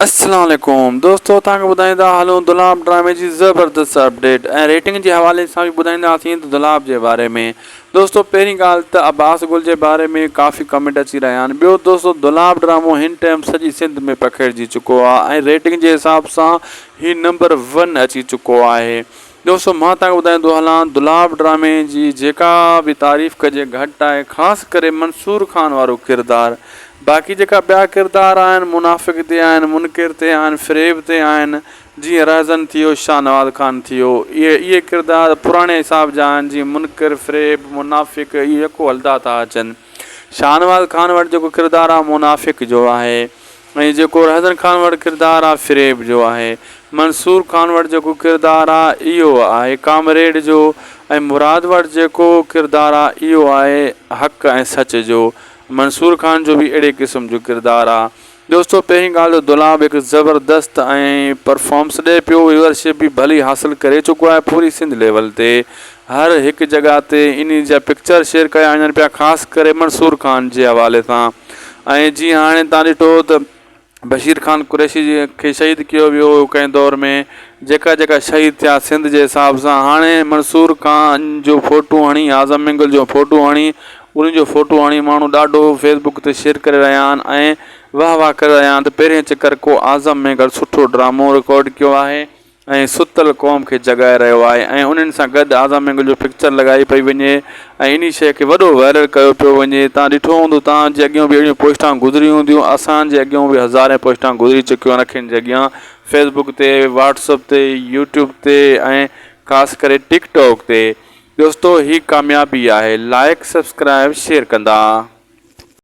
अस्सलाम वालेकुम दोस्तों, तव्हांखे ॿुधाईंदा हलूं दुलाब ड्रामे जी ज़बरदस्त अपडेट ऐं रेटिंग जे हवाले सां बि ॿुधाईंदासीं त दुलाब जे बारे में। दोस्तों, पहिरीं ॻाल्हि त अब्बास गुल जे बारे में काफ़ी कमेंट अची रहिया आहिनि। ॿियो दोस्तों, दुलाब ड्रामो हिन टाइम सॼी सिंध में पखिड़िजी चुको आहे ऐं रेटिंग जे हिसाब सां ही नंबर 1 अची चुको आहे। दोस्तों, मां तव्हांखे ॿुधाईंदो हलां दुलाब ड्रामे जी जेका बि तारीफ़ कजे घटि आहे, ख़ासि करे मंसूर खान वारो किरदारु। बाक़ी जेका ॿिया किरदार आहिनि मुनाफ़िक़ ते आहिनि, मुनकिर ते आहिनि, फ़रेब ते आहिनि, जीअं रहज़न थियो, शाहनवाज़ ख़ान थियो, इहे किरदार पुराणे हिसाब जा आहिनि। जीअं मुनकिर, फ़रेब, मुनाफ़िक़ इहे यको हलंदा था अचनि। शाहनवाज़ ख़ान वटि जेको किरदारु आहे मुनाफ़िक़ जो आहे ऐं जेको रहज़न ख़ान वटि किरदारु आहे फ़रेब जो आहे। मंसूर खान वटि जेको किरदारु आहे इहो आहे कामरेड जो ऐं मुराद वटि जेको किरदारु आहे इहो आहे हक़ ऐं सच जो। मंसूर खान जो बि अहिड़े क़िस्म जो किरदारु आहे। दोस्तों, पहिरीं ॻाल्हि त दुलाब हिकु ज़बरदस्त ऐं परफॉर्म्स ॾिए पियो, व्यूअरशिप बि भली हासिलु करे चुको आहे पूरी सिंध लेवल ते। हर हिकु जॻह ते इन जा पिक्चर शेयर कया वञनि पिया, ख़ासि करे मंसूर खान जे हवाले सां। ऐं जीअं हाणे तव्हां ॾिठो त बशीर ख़ान कुरैशी खे शहीद कयो वियो हुयो कंहिं दौर में। जेका जेका शहीद थिया सिंध जे हिसाब सां, हाणे मंसूर खान जो फ़ोटू हणी, आज़म मिंगल जो फ़ोटू हणी, उन्हनि जो फ़ोटो हणी माण्हू ॾाढो फेसबुक ते शेयर करे रहिया आहिनि ऐं वाह वाह करे रहिया आहिनि त पहिरें चकर को आज़म मिंगल सुठो ड्रामो रिकॉर्ड कयो आहे ऐं सुतल क़ौम खे जॻाए रहियो आहे। ऐं उन्हनि सां गॾु आज़म मिंगल जो पिक्चर लॻाई पई वञे ऐं इन शइ खे वॾो वायरल कयो पियो वञे। तव्हां ॾिठो हूंदो, तव्हांजे अॻियां बि अहिड़ियूं पोस्टां गुज़रियूं हूंदियूं, असांजे अॻियां बि हज़ारे पोस्टां गुज़री चुकियूं आहिनि अखियुनि जे अॻियां, फेसबुक ते, व्हाट्सअप ते, यूट्यूब ते ऐं ख़ासि करे टिकटॉक ते। दोस्तों, ही कामयाबी आहे। लाइक, सब्सक्राइब, शेयर कंदा।